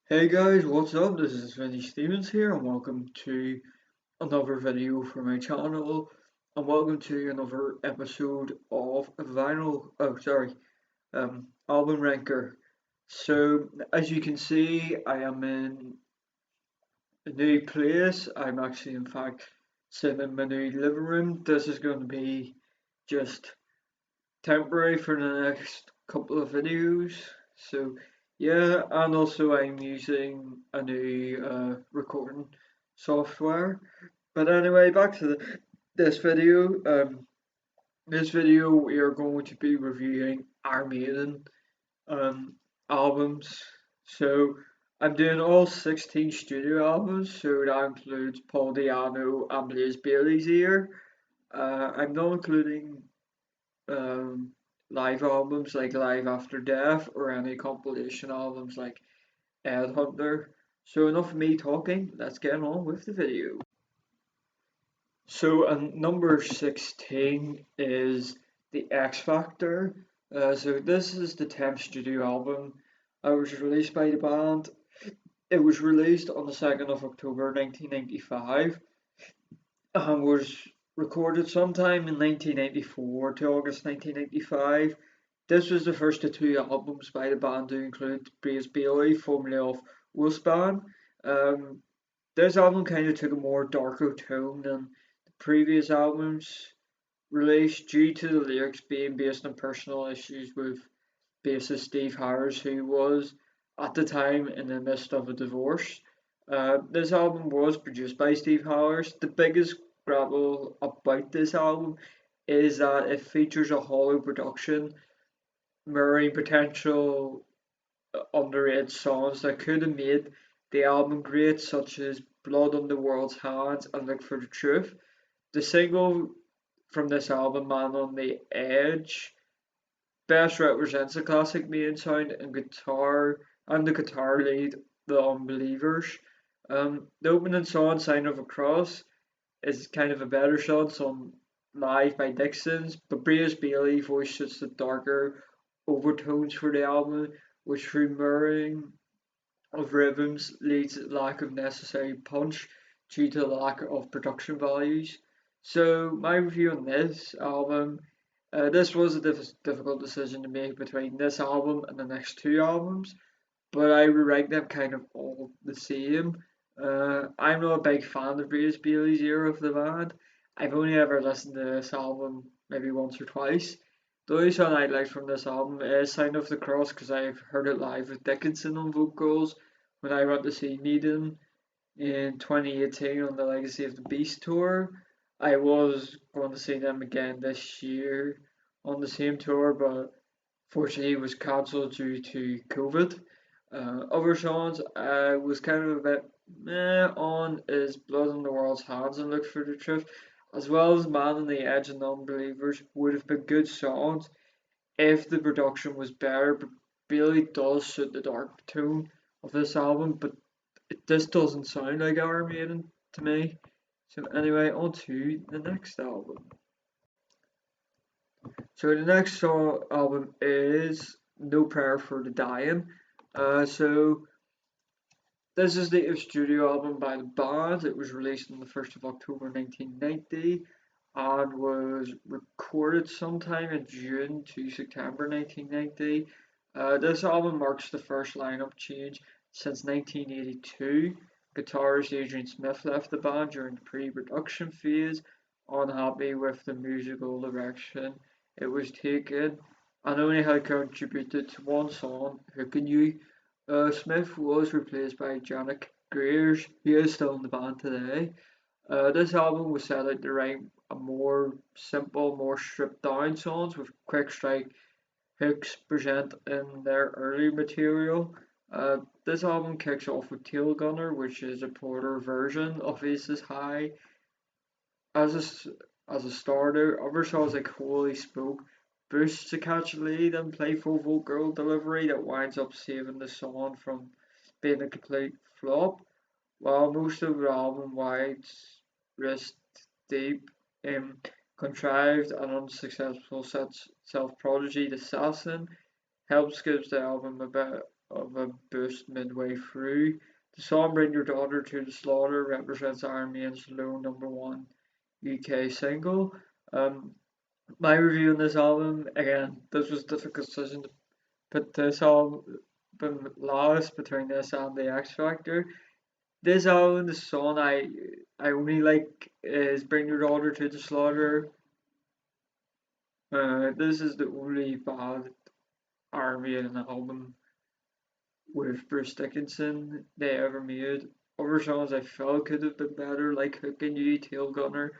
Hey guys, what's up? This is Vinnie Stevens here, and welcome to another video for my channel, and welcome to another episode of Album Ranker. So, as you can see, I am in a new place. I'm actually, in fact, sitting in my new living room. This is going to be just temporary for the next couple of videos. So yeah, and also I'm using a new recording software. But anyway, back to this video. This video we are going to be reviewing our maiden um, albums. So I'm doing all 16 studio albums, so that includes Paul Diano and Blaze Bailey's here. I'm not including um, live albums like Live After Death or any compilation albums like Ed Hunter. So enough of me talking, let's get on with the video. So number 16 is The X Factor. So this is the 10th studio album. It was released by the band. It was released on the 2nd of October 1995 and was recorded sometime in 1994 to August 1995. This was the first of two albums by the band to include Blaze Bailey, formerly of Wolfsbane. Um, this album kind of took a more darker tone than the previous albums released due to the lyrics being based on personal issues with bassist Steve Harris, who was at the time in the midst of a divorce. This album was produced by Steve Harris. The biggest grapple about this album is that it features a hollow production mirroring potential underrated songs that could have made the album great, such as Blood on the World's Hands and Look for the Truth. The single from this album, Man on the Edge, best represents the classic main sound and the guitar lead, The Unbelievers. The opening song, Sign of a Cross, is kind of a better song live by Dixon's, but Blaze Bailey voices the darker overtones for the album, which through mirroring of rhythms leads to lack of necessary punch due to the lack of production values. So my review on this album, this was a difficult decision to make between this album and the next two albums, but I would rank them kind of all the same. I'm not a big fan of Blaze Bailey's era of the band. I've only ever listened to this album maybe once or twice. The only song I like from this album is Sign of the Cross because I've heard it live with Dickinson on vocals when I went to see Maiden in 2018 on the Legacy of the Beast tour. I was going to see them again this year on the same tour, but fortunately it was cancelled due to COVID. Other songs I was kind of a bit meh on is Blood on the World's Hands and Look for the Truth, as well as Man on the Edge and Unbelievers would have been good songs if the production was better, but Bailey does suit the dark tone of this album, but this doesn't sound like Iron Maiden to me. So anyway, on to the next album. So the next album is No Prayer for the Dying. So this is the studio album by the band. It was released on the 1st of October 1990 and was recorded sometime in June to September 1990. This album marks the first lineup change since 1982. Guitarist Adrian Smith left the band during the pre-production phase, unhappy with the musical direction it was taken, and only had contributed to one song, Hookin' You. Smith was replaced by Janet Greers, who is still in the band today. This album was set out to write a more simple, more stripped down songs with quick strike hooks present in their early material. This album kicks off with Tail Gunner, which is a porter version of Aces High. As a starter, other songs like Holy Smoke boosts the catchy lead and playful vocal delivery that winds up saving the song from being a complete flop, while most of the album wides wrist deep in contrived and unsuccessful self-prodigy, The Assassin helps gives the album a bit of a boost midway through. The song Bring Your Daughter to the Slaughter represents Iron Maiden's low #1 UK single. Um, my review on this album, again, this was a difficult decision to put this album last between this and the X Factor. This album, the song I only like is Bring Your Daughter to the Slaughter. This is the only bad Iron Maiden album with Bruce Dickinson they ever made. Other songs I felt could have been better, like Hookin' You, Tail Gunner,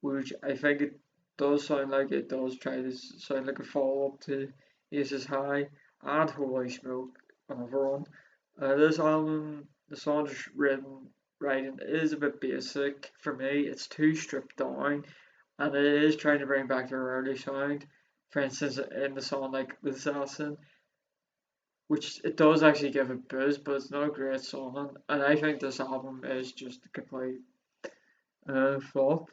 which I think it does sound like it does try to sound like a follow up to Aces High and Holy Smoke, another one. This album, the songs writing is a bit basic for me. It's too stripped down, and it is trying to bring back their early sound. For instance, in the song like The Assassin, which it does actually give a buzz, but it's not a great song. And I think this album is just a complete flop.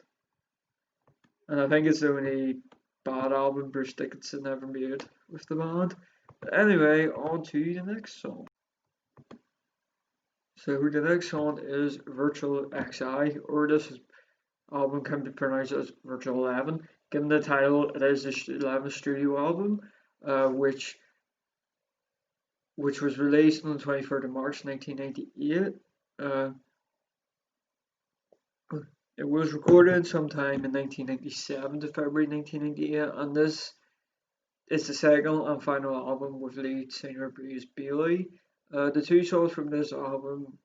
And I think it's the only bad album Bruce Dickinson ever made with the band. But anyway, on to the next song. So the next song is Virtual XI, or this album can be pronounced as Virtual 11. Given the title, it is the 11th studio album, which was released on the 23rd of March 1998. Uh, it was recorded sometime in 1997 to February 1998, and this is the second and final album with lead singer Breeze Bailey. The two songs from this album,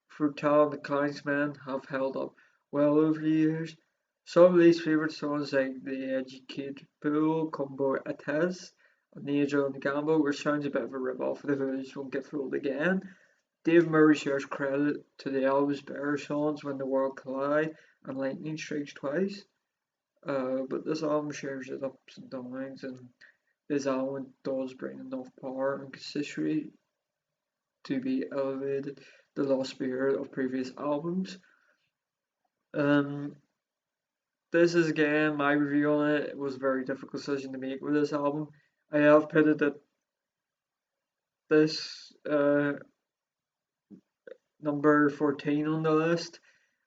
Fruital and the Clansman, have held up well over the years. Some of these favourite songs like The Educated Pool, Combo Atez, and The Angel and the Gamble, which sounds a bit of a rip-off of The Village Won't Get Fooled Again. Dave Murray shares credit to the album's better songs When the World Collide and Lightning Strikes Twice. But this album shares its ups and downs, and this album does bring enough power and consistency to be elevated the lost spirit of previous albums. Um, this is again my review on it. It was a very difficult decision to make with this album. I have put it at this number 14 on the list.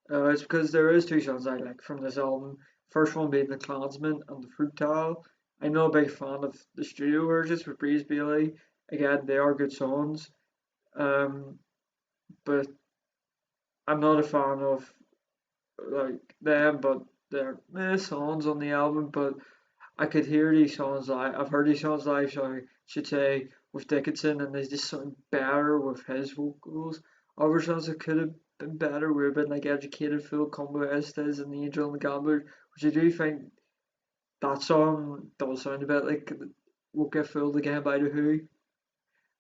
It's because there is two songs I like from this album. First one being The Clansman and The Fruital. I'm not a big fan of the studio versions with Breeze Bailey. Again, they are good songs. But I'm not a fan of like them, but they're songs on the album. But I could hear these songs live. I've heard these songs live, so I should say, with Dickinson, and they just sound better with his vocals. Other songs that could have been better would have been like Educated Fool, Combo Estes, and The Angel and the Gambler, which I do think that song does sound a bit like Won't Get Fooled Again by The Who.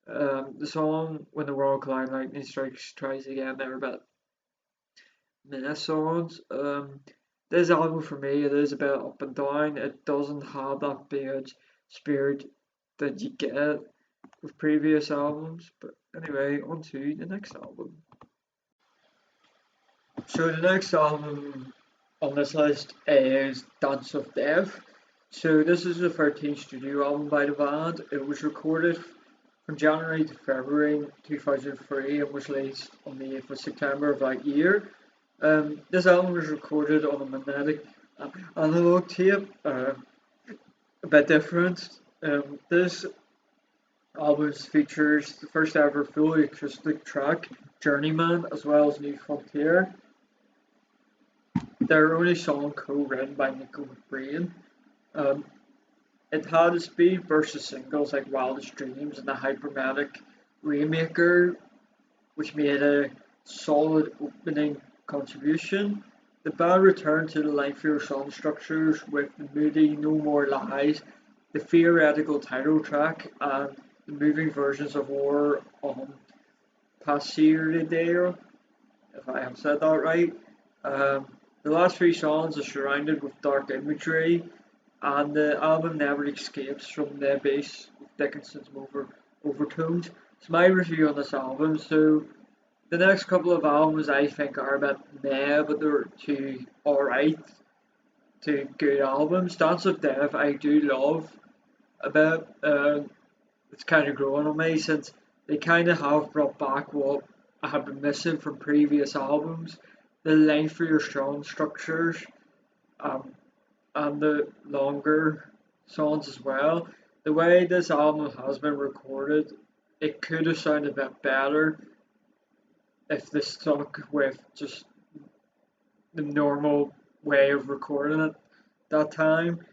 The song When the World Collide Lightning Strikes Twice Again, they're a bit meh songs. This album for me, it is a bit up and down. It doesn't have that big spirit that you get with previous albums. But anyway, on to the next album. So the next album on this list is Dance of Death. So this is the 13th studio album by the band. It was recorded from January to February 2003 and was released on the 8th of September of that year. This album was recorded on a magnetic analog tape, a bit different. This album features the first ever fully acoustic track, Journeyman, as well as New Frontier. Their only song co-written by Nico McBrain. Um, it had a speed burst of singles like Wildest Dreams and the Hypermatic Rainmaker, which made a solid opening contribution. The band returned to the lengthier song structures with the moody No More Lies, the theoretical title track, and the moving versions of War on Passieridale, if I have said that right. The last three songs are surrounded with dark imagery, and the album never escapes from the bass with Dickinson's overtones. It's my review on this album. So the next couple of albums I think are a bit meh, but they're two alright, two good albums. Dance of Death I do love a bit. It's kind of grown on me since they kind of have brought back what I had been missing from previous albums. The lengthier strong structures, um, and the longer songs as well. The way this album has been recorded, it could have sounded a bit better if they stuck with just the normal way of recording it that time.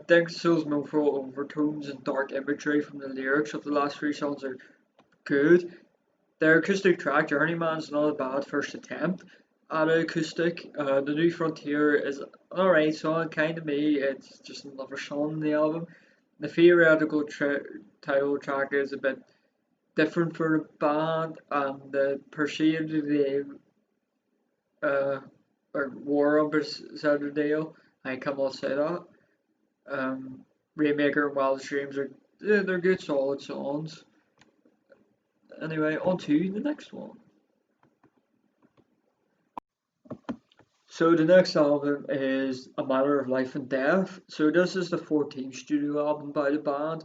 Dexter's mournful overtones and dark imagery from the lyrics of the last three songs are good. Their acoustic track, Journeyman's not a bad first attempt at an acoustic. The New Frontier is an alright song, kind of me. It's just another song in the album. The theoretical title track is a bit different for the band, and the Perceived the uh, or War on Saturday, I cannot say that. Rainmaker and Wild Dreams are they're good solid songs. Anyway, on to the next one. So the next album is A Matter of Life and Death. So this is the 14th studio album by the band.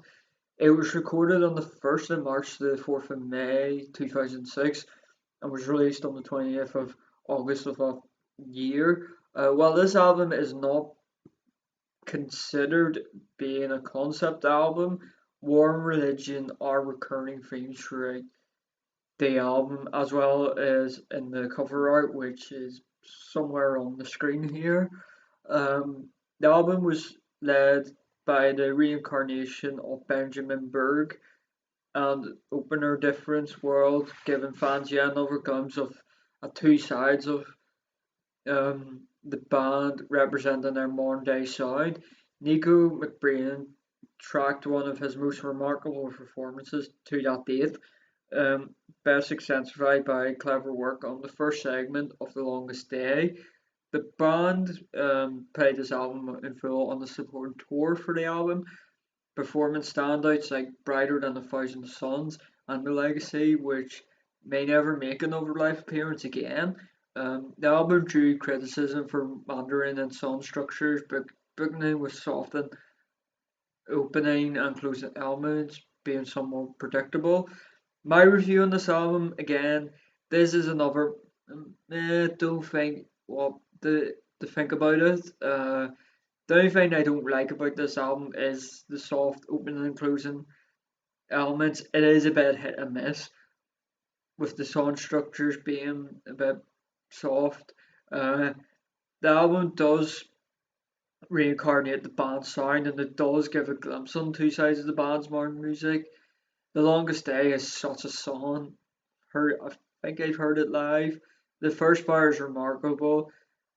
It was recorded on the 1st of March to the 4th of May 2006 and was released on the 20th of August of that year. While this album is not considered being a concept album, war and religion are recurring themes throughout the album, as well as in the cover art, which is somewhere on the screen here. The album was led by the reincarnation of Benjamin Berg and opener Difference World, giving fans yet another glimpse of two sides of the band representing their modern day sound. Nico McBrain tracked one of his most remarkable performances to that date, best exemplified by clever work on the first segment of The Longest Day. The band played this album in full on the support tour for the album, performing standouts like Brighter Than a Thousand Suns and The Legacy, which may never make another live appearance again. The album drew criticism for Mandarin and song structures, but beginning with soft and opening and closing elements being somewhat predictable. My review on this album, again, this is another. Don't think what to think about it. The only thing I don't like about this album is the soft opening and closing elements. It is a bit hit and miss, with the song structures being a bit soft. Uh, the album does reincarnate the band's sound, and it does give a glimpse on two sides of the band's modern music. The Longest Day is such a song. I think I've heard it live. The first part is remarkable.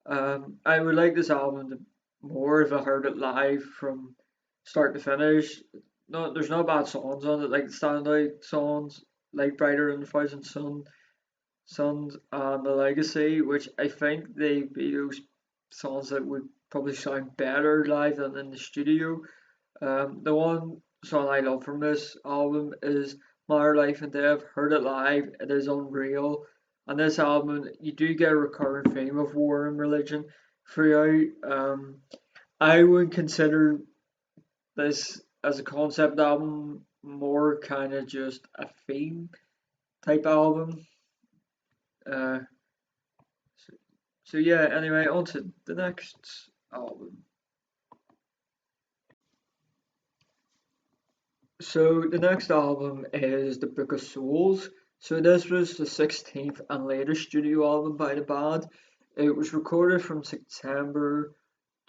I would like this album to more if I heard it live from start to finish. No, there's no bad songs on it, like standout songs like Brighter Than a Thousand Suns and The Legacy, which I think they be those songs that would probably sound better live than in the studio. The one song I love from this album is Matter Life and Death. Heard it live, it is unreal. And this album, you do get a recurring theme of war and religion throughout. I would consider this as a concept album more kind of just a theme type album. Uh, so, so yeah, anyway, on to the next album. So the next album is The Book of Souls. So this was the 16th and latest studio album by the band. It was recorded from September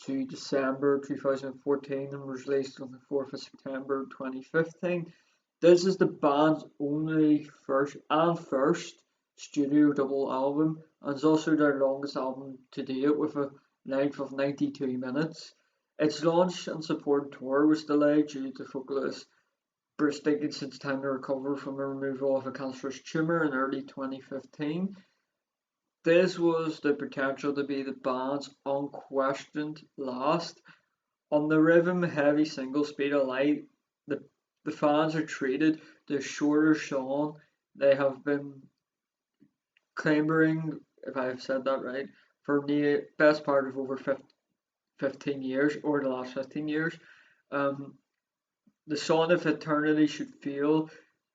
to December 2014 and was released on the 4th of September 2015. This is the band's only first studio double album, and it's also their longest album to date with a length of 92 minutes. Its launch and support tour was delayed due to vocalist Bruce Dickinson's time to recover from the removal of a cancerous tumour in early 2015. This was the potential to be the band's unquestioned last. On the rhythm heavy single Speed of Light, the fans are treated to a shorter song. They have been clamoring, if I have said that right, for the best part of over 15 years, or the last 15 years. Um, the Song of Eternity Should Feel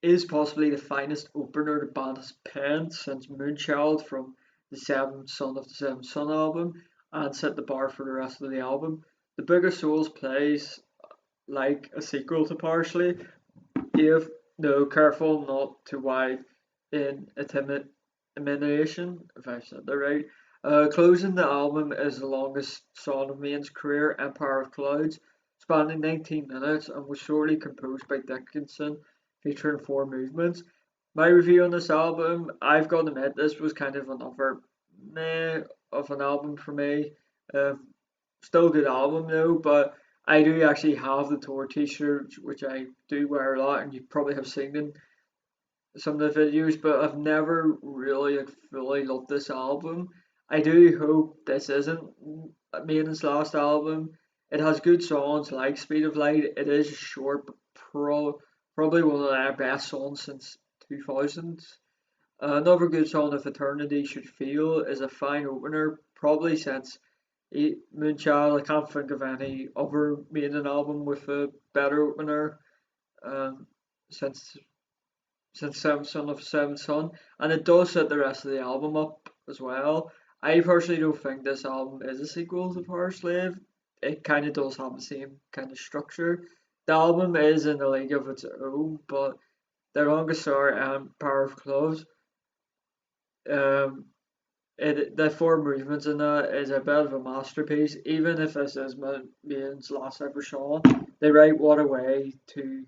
is possibly the finest opener the band has penned since Moonchild from the Seventh Son of the Seventh Son album, and set the bar for the rest of the album. The Book of Souls plays like a sequel to Parsley, if no careful not to wide in imitation, if I said that right. Closing the album is the longest song of Maine's career, Empire of Clouds, spanning 19 minutes and was solely composed by Dickinson, featuring four movements. My review on this album, I've got to admit, this was kind of another meh of an album for me. Uh, Still a good album though, but I do actually have the tour t-shirt, which I do wear a lot, and you probably have seen in some of the videos, but I've never really fully loved this album. I do hope this isn't Maiden's last album. It has good songs like Speed of Light. It is short, but probably one of their best songs since 2000s. Another good song, If Eternity Should Feel, is a fine opener, probably since Moonchild. I can't think of any other Maiden album with a better opener um, since Seventh Son of Seventh Son, and it does set the rest of the album up as well. I personally don't think this album is a sequel to Power Slave. It kind of does have the same kind of structure. The album is in a league of its own, but the longest star and Power of Cloves, um, the four movements in that is a bit of a masterpiece. Even if this is Main's last ever song, they write what a way to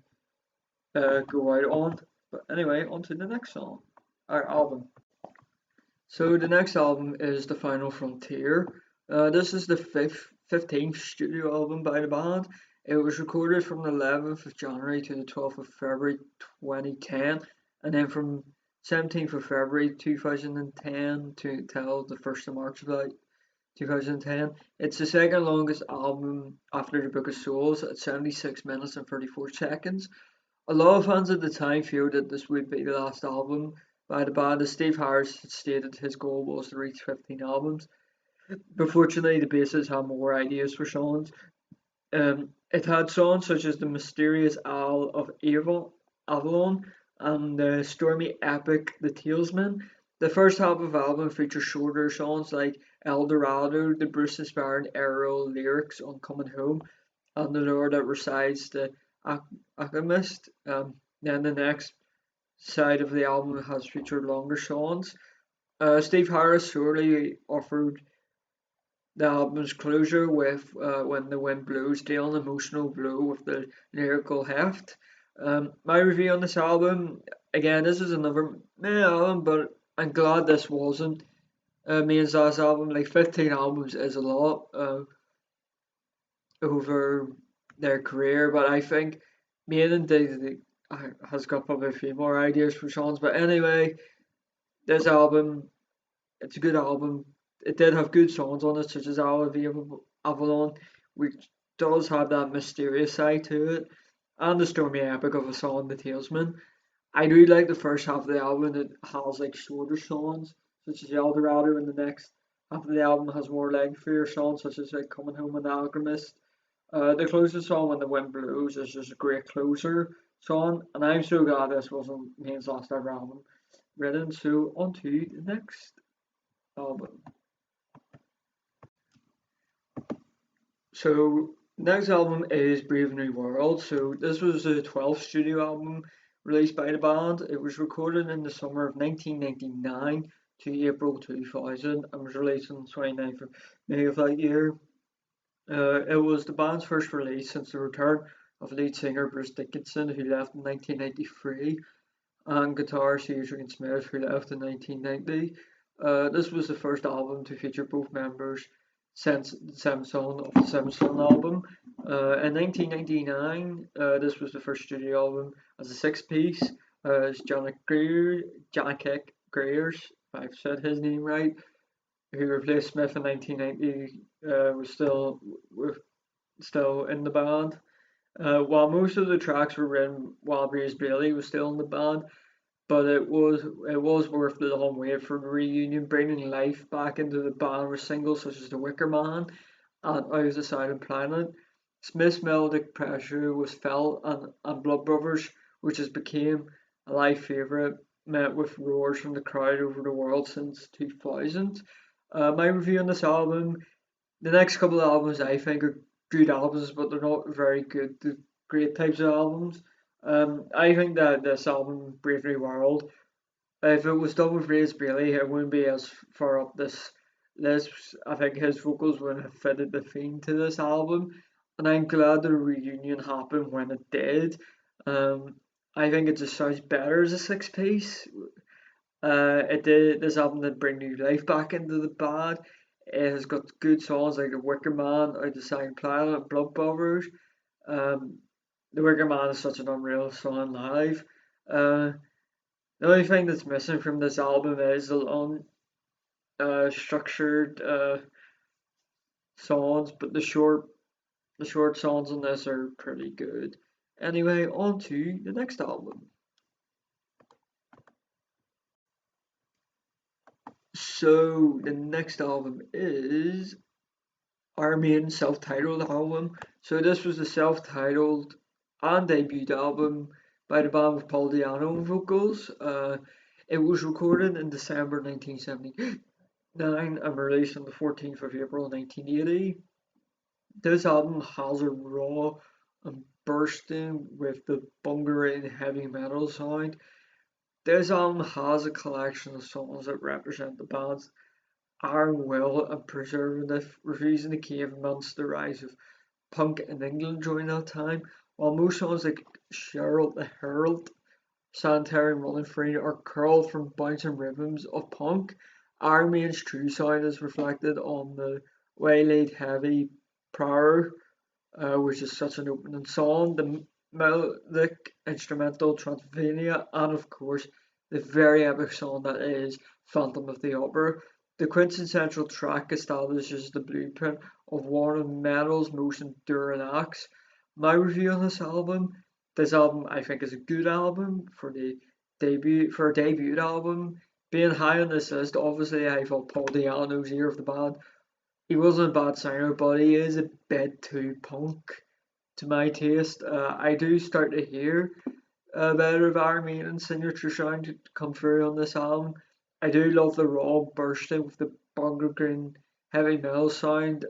go out on. But anyway, on to the next song, our album. So the next album is The Final Frontier. This is the 15th studio album by the band. It was recorded from the 11th of January to the 12th of February 2010, and then from 17th of February 2010 to till the 1st of March of 2010. It's the second longest album after The Book of Souls at 76 minutes and 34 seconds. A lot of fans at the time feared that this would be the last album by the band, as Steve Harris had stated his goal was to reach 15 albums. But fortunately, the bassist had more ideas for songs. It had songs such as The Mysterious Isle of Avalon and the stormy epic The Talesman. The first half of the album features shorter songs like El Dorado, the Bruce inspired aerial lyrics on Coming Home, and The Lord That Resides the Alchemist. Then the next side of the album has featured longer songs. Steve Harris sorely offered the album's closure with When the Wind Blows, dealing an emotional blow with the lyrical heft. My review on this album, again, this is another meh album, but I'm glad this wasn't Main's last album. Like 15 albums is a lot over their career, but I think Maiden has got probably a few more ideas for songs. But anyway, this album, it's a good album. It did have good songs on it, such as Avalon, which does have that mysterious side to it, and the stormy epic of a song, The Talesman. I do like the first half of the album. It has like shorter songs, such as El Dorado, and the next half of the album has more lengthier songs, such as like Coming Home and The Alchemist. The closest song, When the Wind Blows, is just a great closer song, and I'm so glad this wasn't Main's last ever album written. So on to the next album. So next album is Brave New World. So this was the 12th studio album released by the band. It was recorded in the summer of 1999 to April 2000 and was released on the 29th of May of that year. It was the band's first release since the return of lead singer Bruce Dickinson, who left in 1993, and guitarist Adrian Smith, who left in 1990. This was the first album to feature both members since the Seventh Son of the Seventh Son album. In 1999, this was the first studio album as a six-piece. As Janek Greers, if I've said his name right, who replaced Smith in 1990, was still in the band. While most of the tracks were written while Bruce Bailey was still in the band, but it was worth the long wait for the reunion, bringing life back into the band with singles such as The Wicker Man and Out of the Silent Planet. Smith's melodic pressure was felt, and Blood Brothers, which has became a live favourite, met with roars from the crowd over the world since 2000. My review on this album, the next couple of albums I think are good albums, but they're not very good, the great types of albums. I think that this album, Brave New World, if it was done with Ray's Bailey, it wouldn't be as far up this list. I think his vocals wouldn't have fitted the theme to this album, and I'm glad the reunion happened when it did. Um, I think it just sounds better as a six piece. It did. This album did bring new life back into the band. It has got good songs like The Wicker Man, Out the Second Planet, and Blood Brothers. Um, The Wicker Man is such an unreal song live. Uh, the only thing that's missing from this album is the long, structured songs, but the short songs on this are pretty good. Anyway, on to the next album. So the next album is our main self-titled album. So this was the self-titled and debut album by the band with Paul Di'Anno on vocals. It was recorded in December 1979 and released on the 14th of April 1980. This album has a raw and bursting with the bungering heavy metal sound. This album has a collection of songs that represent the band's iron will and preservative, refusing to cave amongst the rise of punk in England during that time. While most songs like Cheryl the Herald, Sanitary and Running Free are curled from bouncing rhythms of punk, Iron Maiden's true sound is reflected on the waylaid heavy Prior, which is such an opening song, the melodic instrumental Transylvania, and of course the very epic song that is Phantom of the Opera. The quintessential track establishes the blueprint of one of metal's most enduring acts. My review on this album I think is a good album for a debut album. Being high on this list, obviously I thought Paul Di'Anno's ear of the band. He wasn't a bad singer, but he is a bit too punk to my taste. I do start to hear a bit of Iron Maiden's signature sound to come through on this album. I do love the raw bursting with the bunker green heavy metal sound.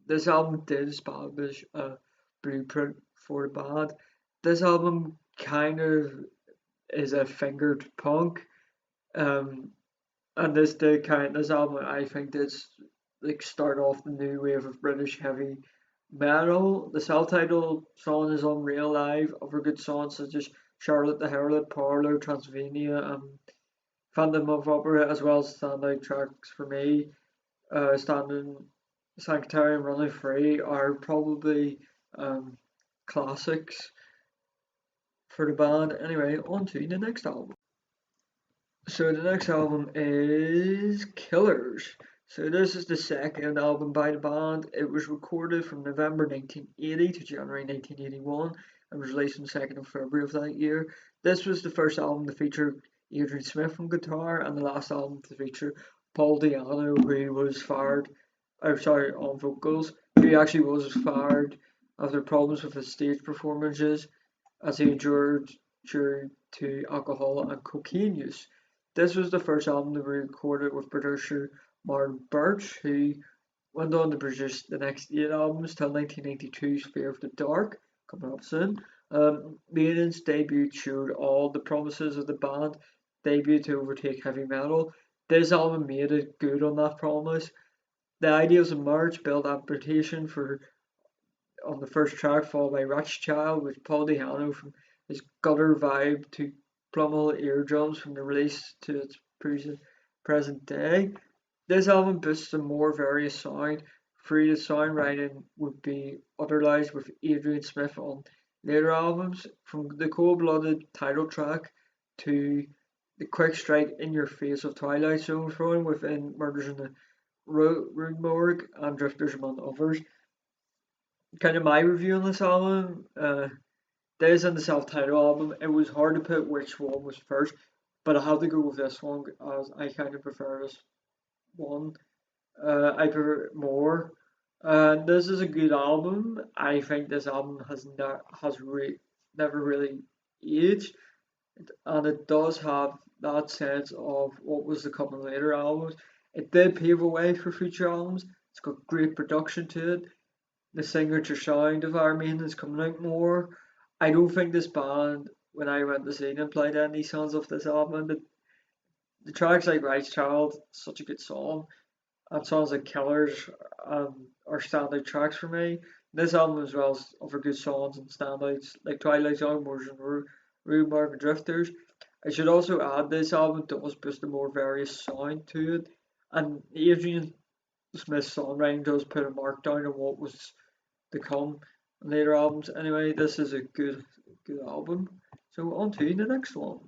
This album did establish a blueprint for the band. This album kind of is a fingered punk. Um, and this album I think did like start off the new wave of British heavy metal. The self-titled song is unreal live. Other good songs such as Charlotte the Herald, Parlour, Transylvania, and Phantom of Opera, as well as standout tracks for me. Standing Sanctuary and Running Free are probably um, classics for the band. Anyway, on to the next album. So the next album is Killers. So this is the second album by the band. It was recorded from November 1980 to January 1981 and was released on the 2nd of February of that year. This was the first album to feature Adrian Smith on guitar and the last album to feature Paul Di'Anno, who was fired, on vocals, who actually was fired after problems with his stage performances as he endured due to alcohol and cocaine use. This was the first album to be recorded with producer Martin Birch, who went on to produce the next 8 albums till 1992's Fear of the Dark, coming up soon. Maiden's debut showed all the promises of the band debut to overtake heavy metal. This album made it good on that promise. The ideas of march built ambition for on the first track, followed by Ratchet Child, with Paul Di'Anno from his gutter vibe to Plummel eardrums from the release to its present day. This album boasts a more various sound. Free the songwriting would be utterized with Adrian Smith on later albums, from the cold-blooded title track to the quick strike in your face of Twilight Zone thrown within Murders in the Rue Morgue and Drifters among others. Kind of my review on this album. This and the self-titled album. It was hard to put which one was first, but I had to go with this one as I kind of prefer this one. I prefer it more. This is a good album. I think this album has never really aged. and it does have that sense of what was to come in later albums. It did pave a way for future albums. It's got great production to it. The signature sound of Iron Maiden is coming out more. I don't think this band, when I went to see them, played any songs off this album. The tracks like Rice Child, such a good song, and songs like Killers are standout tracks for me. This album as well is other good songs and standouts like Twilight Zone, and Rhubarb and Drifters. I should also add this album does boost a more various sound to it, and Adrian Smith's songwriting does put a mark down on what was to come in later albums. Anyway, this is a good album. So on to the next one.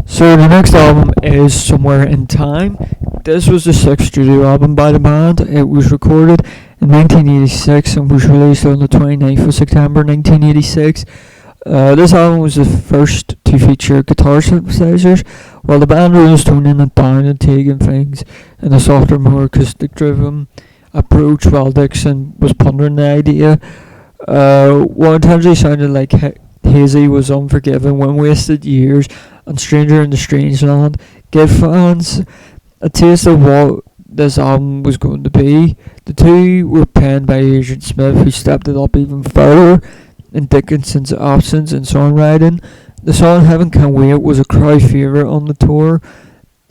So the next album is Somewhere in Time. This was the sixth studio album by the band. It was recorded in 1986 and was released on the 29th of September 1986. This album was the first to feature guitar synthesizers, while the band was toning it down and taking things in a softer, more acoustic-driven approach, while Dixon was pondering the idea. What intentionally sounded like Hazy was Unforgiven, When Wasted Years, and Stranger in the Strange Land gave fans a taste of what this album was going to be. The two were penned by Adrian Smith, who stepped it up even further in Dickinson's absence in songwriting. The song Heaven Can Wait was a crowd favourite on the tour,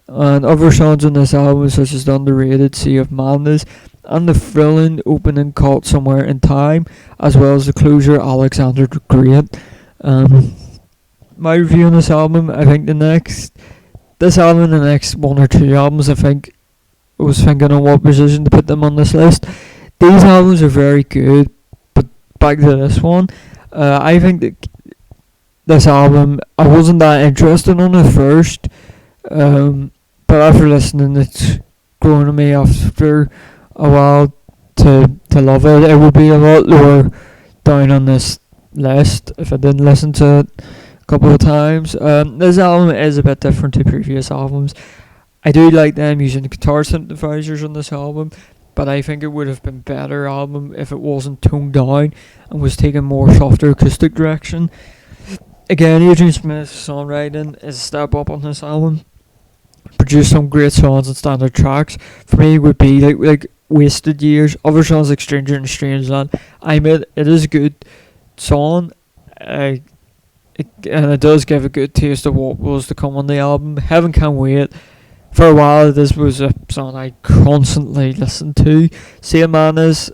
and other songs on this album, such as the underrated Sea of Madness and the thrilling opening Caught Somewhere in Time, as well as the closer Alexander the Great. My review on this album, I think this album and the next one or two albums, I was thinking on what position to put them on this list. These albums are very good, but back to this one, I think that this album, I wasn't that interested in it first, but after listening, it's grown on me after a while to love it. It would be a lot lower down on this list if I didn't listen to it a couple of times. This album is a bit different to previous albums. I do like them using guitar synthesizers on this album, but I think it would have been a better album if it wasn't toned down and was taking more softer acoustic direction. Again, Adrian Smith's songwriting is a step up on this album. Produced some great songs and standard tracks. For me, would be like Wasted Years, other songs like Stranger in a Strange Land. I admit it is a good song, and it does give a good taste of what was to come on the album. Heaven Can Wait. For a while, this was a song I constantly listened to. Sea of Madness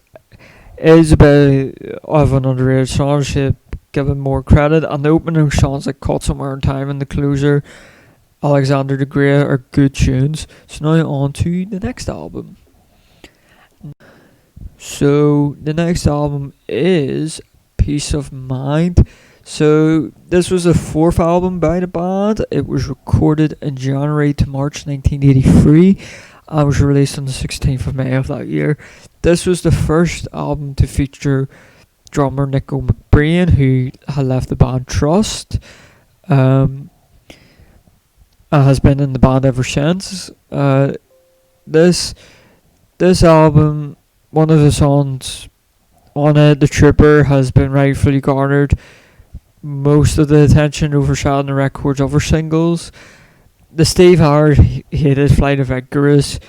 is a bit of an underrated song, should give him more credit. And the opening songs like Caught Somewhere in Time and the closer Alexander the Great are good tunes. So now on to the next album. So the next album is Peace of Mind. So this was the fourth album by the band. It was recorded in January to March 1983 and was released on the 16th of May of that year. This was the first album to feature drummer Nico McBrain, who had left the band Trust, and has been in the band ever since. This album, one of the songs on it, The Trooper, has been rightfully garnered most of the attention, overshadowing the record's other singles. The Steve Howard hated Flight of Icarus.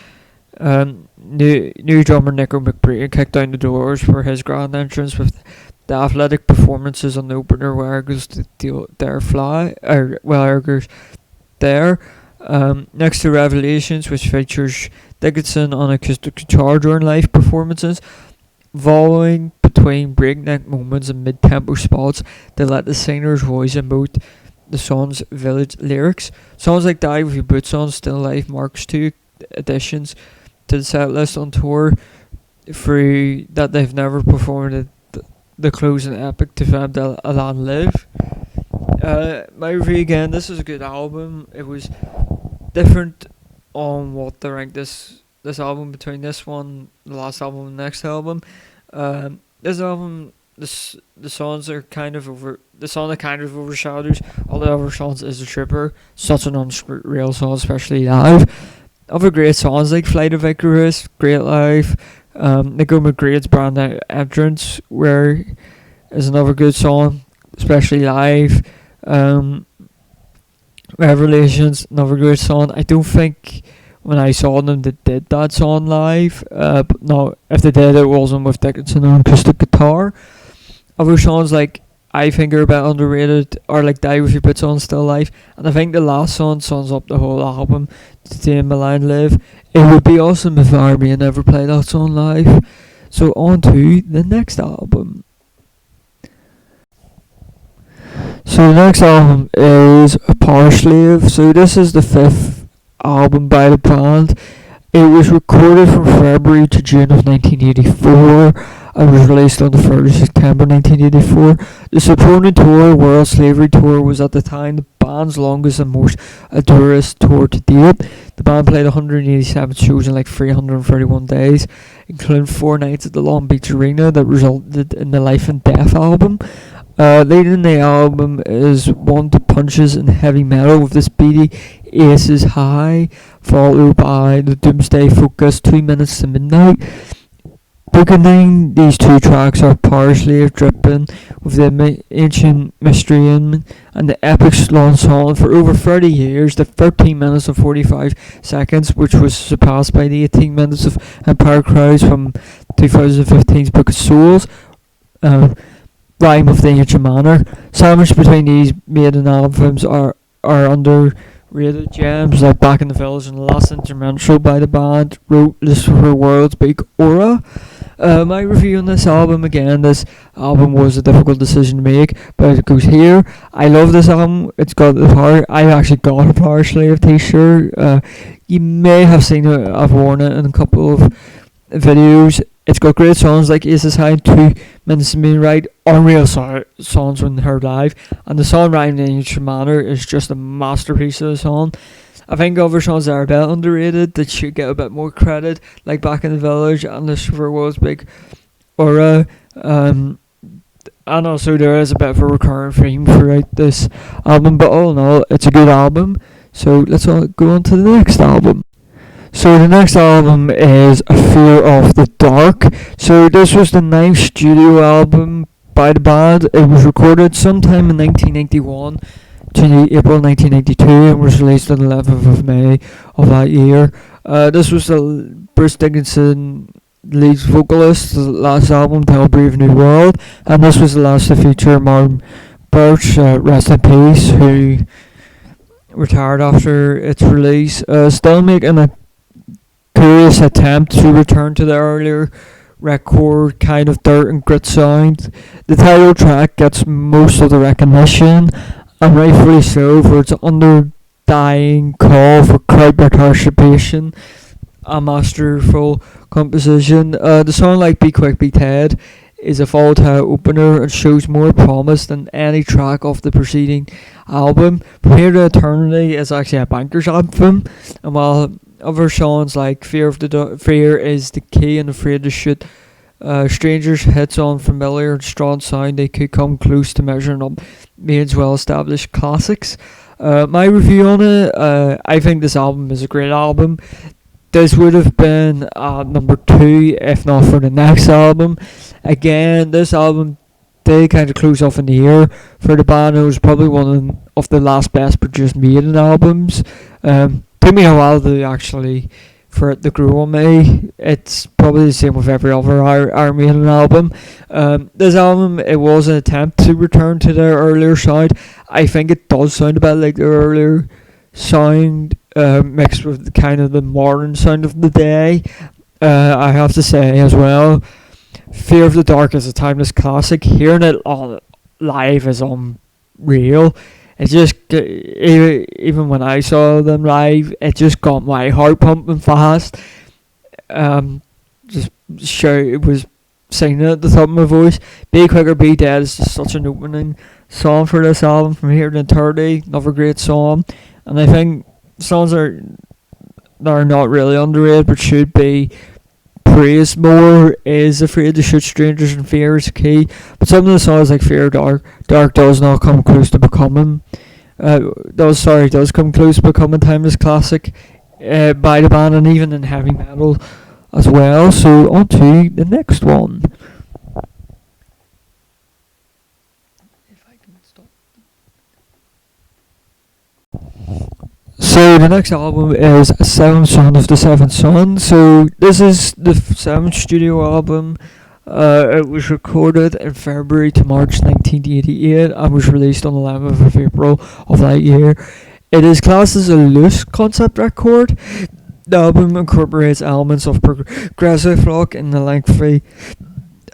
New drummer Nico McBrain kicked down the doors for his grand entrance with the athletic performances on the opener where Ergus there. Next to Revelations, which features Dickinson on acoustic guitar during live performances, following between breakneck moments and mid-tempo spots that let the singer's voice emote the song's village lyrics. Songs like Die With Your Boots On, Still Life marks two additions to the set list on tour through that they've never performed the closing epic to Femme de Alain Live. My review again, this is a good album. It was different on what to rank this album between this one, the last album, and the next album. This album, the songs are kind of over. The song that kind of overshadows all the other songs is The Trooper. Such an unreal song, especially live. Other great songs like Flight of Icarus, Great Life, Nico McBrain's brand entrance, where is another good song. especially live. Um, Revelations, another great song. I don't think when I saw them they did that song live. But no, if they did, it wasn't with Dickinson on acoustic guitar. Other songs like I think are a bit underrated are like Die With Your Boots On Still Life, and I think the last song sums up the whole album, Today in My Line Live. It would be awesome if Army never played that song live. So on to the next album. So the next album is Power Slave. So this is the fifth album by the band. It was recorded from February to June of 1984 and was released on the 3rd of September 1984. The Supporting Tour, World Slavery Tour, was at the time the band's longest and most arduous tour to date. The band played 187 shows in like 331 days, including 4 nights at the Long Beach Arena that resulted in the Life and Death album. Leading the album is One to Punches in Heavy Metal with the speedy Aces High, followed by the Doomsday Focus 2 Minutes to Midnight. Bookending these two tracks are Power Slave dripping with the ancient mystery and the epic long song for over 30 years, the 13 minutes and 45 seconds, which was surpassed by the 18 minutes of Empire Crowds from 2015's Book of Souls. Rhyme of the Ancient Manor. Sandwiched between these maiden albums are underrated gems like Back in the Village and the last instrumental by the band wrote Lucifer World's Big Aura. My review on this album, again, this album was a difficult decision to make, but it goes here. I love this album. It's got the power. I actually got a Power Slave t-shirt. You may have seen it. I've worn it in a couple of videos. It's got great songs like Aces High, 2 Minutes to Midnight, unreal songs when heard live, and the song Rhyme in Ancient Manor is just a masterpiece of the song. I think other songs are a bit underrated that should get a bit more credit, like Back in the Village and Lucifer World's Big Aura. And also there is a bit of a recurring theme throughout this album, but all in all, it's a good album. So let's all go on to the next album. So the next album is A Fear of the Dark. So this was the 9th studio album by the band. It was recorded sometime in 1991 to April 1992 and was released on the 11th of May of that year. This was the Bruce Dickinson lead vocalist, the last album, Tell Brave New World, and this was the last to feature Martin Birch, rest in peace, who retired after its release. Still making a curious attempt to return to the earlier record kind of dirt and grit sound. The title track gets most of the recognition, and rightfully so, for its undying call for crowd participation, a masterful composition. The song like Be Quick Be Dead is a volatile opener and shows more promise than any track off the preceding album. From Here to Eternity is actually a banker's anthem, and while other songs like Fear is the Key and Afraid to Shoot strangers hits on familiar and strong sound, they could come close to measuring up Maine's well-established classics. My review on it, I think this album is a great album. This would have been number 2 if not for the next album. Again, this album did kind of close off in the year for the band. It was probably one of the last best produced Maiden albums. Took me a while to actually for it to grow on me. It's probably the same with every other Iron Maiden album. This album, it was an attempt to return to their earlier sound. I think it does sound a bit like their earlier sound, mixed with kind of the modern sound of the day. I have to say as well, Fear of the Dark is a timeless classic. Hearing it on live is unreal. It just, even when I saw them live, it just got my heart pumping fast. Just sure it was singing at the top of my voice. Be Quick or Be Dead is just such an opening song for this album. From Here to Eternity, another great song. And I think songs that are not really underrated but should be praised more is Afraid to Shoot Strangers and Fear is Key. But some of the songs like Fear Dark does not come close to becoming does come close to becoming timeless classic by the band, and even in heavy metal as well. So on to the next one. If I can So the next album is Seventh Son of the Seventh Son. So this is the seventh studio album. It was recorded in February to March 1988 and was released on 11th of April of that year. It is classed as a loose concept record. The album incorporates elements of progressive rock in the lengthy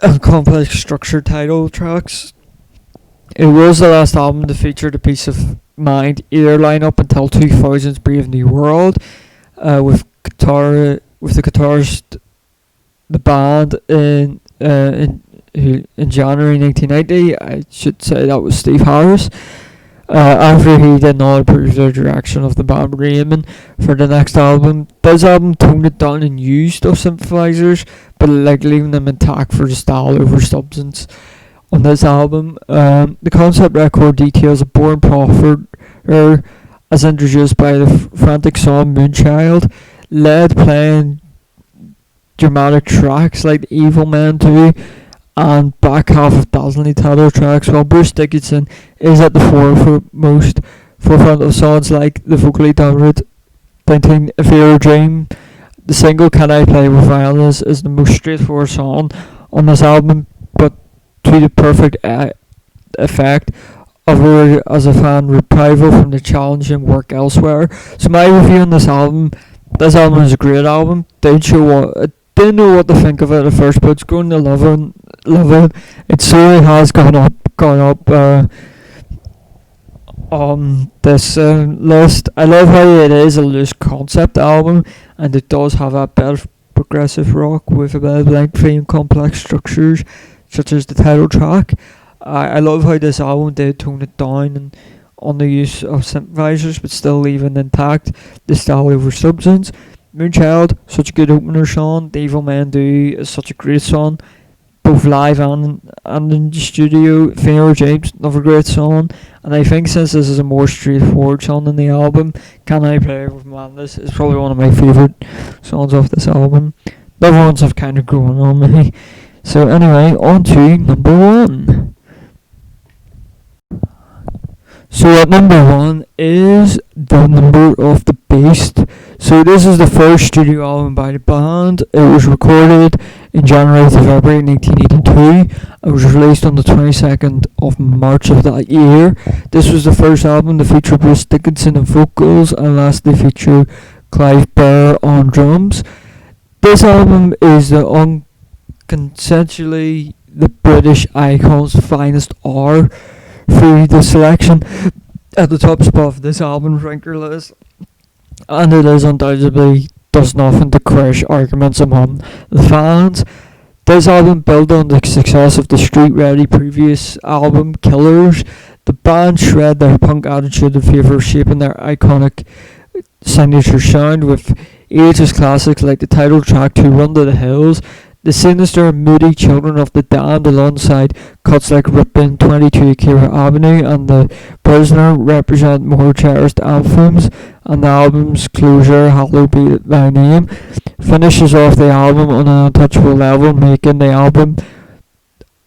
and complex structured title tracks. It was the last album to feature the Peace of Mind era lineup until 2000's Brave New World, with the guitarist the band in January 1990. I should say that was Steve Harris. After he did not approve the direction of the band Raymond for the next album. This album toned it down and used of synthesizers, but leaving them intact for the style over substance. On this album, the concept record details a born prophet, as introduced by the frantic song Moonchild, led playing dramatic tracks like the Evil Man do, and back half of dazzling title tracks, while Bruce Dickinson is at the forefront of songs like the vocally dominant 19 Ethereal Dream. The single Can I Play With Violence is the most straightforward song on this album, but to the perfect effect of her as a fan reprieve from the challenging work elsewhere. So my review on this album is a great album. Didn't know what to think of it at first, but it's going to love it. It slowly has gone up on this list. I love how it is a loose concept album, and it does have a bit of progressive rock with a bit of lengthy and complex structures, such as the title track. I love how this album did tone it down and on the use of synthesizers, but still leaving intact the style over substance. Moonchild, such a good opener song. The Evil Man Do is such a great song, both live and in the studio. Vinnie James, another great song. And I think since this is a more straightforward song than the album, Can I Play With Madness is probably one of my favourite songs off this album. The other ones have kind of grown on me. So anyway, on to number one. So at number one is The Number of the Beast. So this is the first studio album by the band. It was recorded in January to February 1982. It was released on the 22nd of March of that year. This was the first album to feature Bruce Dickinson on vocals, and lastly featured Clive Burr on drums. This album is consensually the British icon's finest hour through the selection at the top spot of this album ranker list, and it is undoubtedly does nothing to crush arguments among the fans. This album built on the success of the street-ready previous album Killers. The band shred their punk attitude in favour of shaping their iconic signature sound with ageless classics like the title track to Run to the Hills, the sinister and moody Children of the Damned alongside cuts like Rippin', 22 Akira Avenue and The Prisoner represent more cherished anthems, and the album's closure, Hallowed Be Thy Name, finishes off the album on an untouchable level, making the album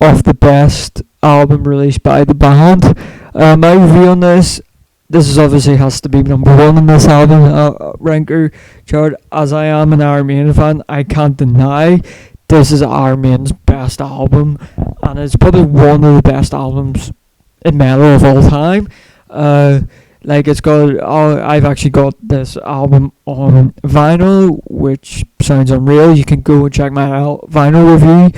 of the best album released by the band. My review on this is obviously has to be number one in this album ranker chart. As I am an Iron Maiden fan, I can't deny this is Iron Maiden's best album, and it's probably one of the best albums in metal of all time. I've actually got this album on vinyl, which sounds unreal. You can go and check my vinyl review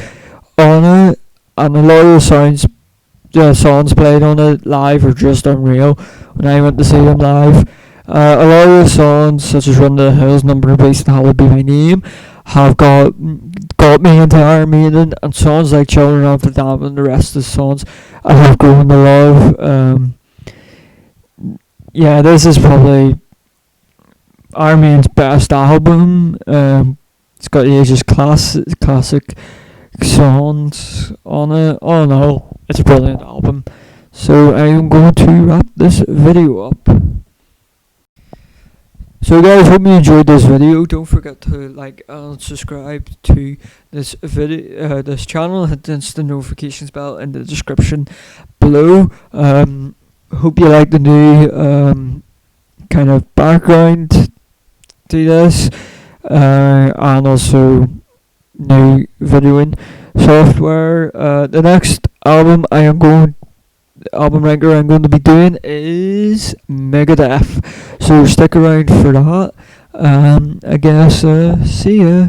on it, and a lot of the songs played on it live are just unreal. When I went to see them live, a lot of the songs, such as Run to the Hills, Number of the Beast, and Hallowed Be My Name, have got me into Iron Maiden, and songs like Children of the Damned and the rest of the songs I have grown to love. This is probably Iron Maiden's best album. It's got ages classic songs on it. Oh no, it's a brilliant album. So I'm going to wrap this video up. So guys, hope you enjoyed this video. Don't forget to like and subscribe to this video, this channel. Hit the notifications bell in the description below. Hope you like the new kind of background to this, and also new videoing software. The next album ranker I'm going to be doing is Megadeth. So stick around for that. I guess see ya.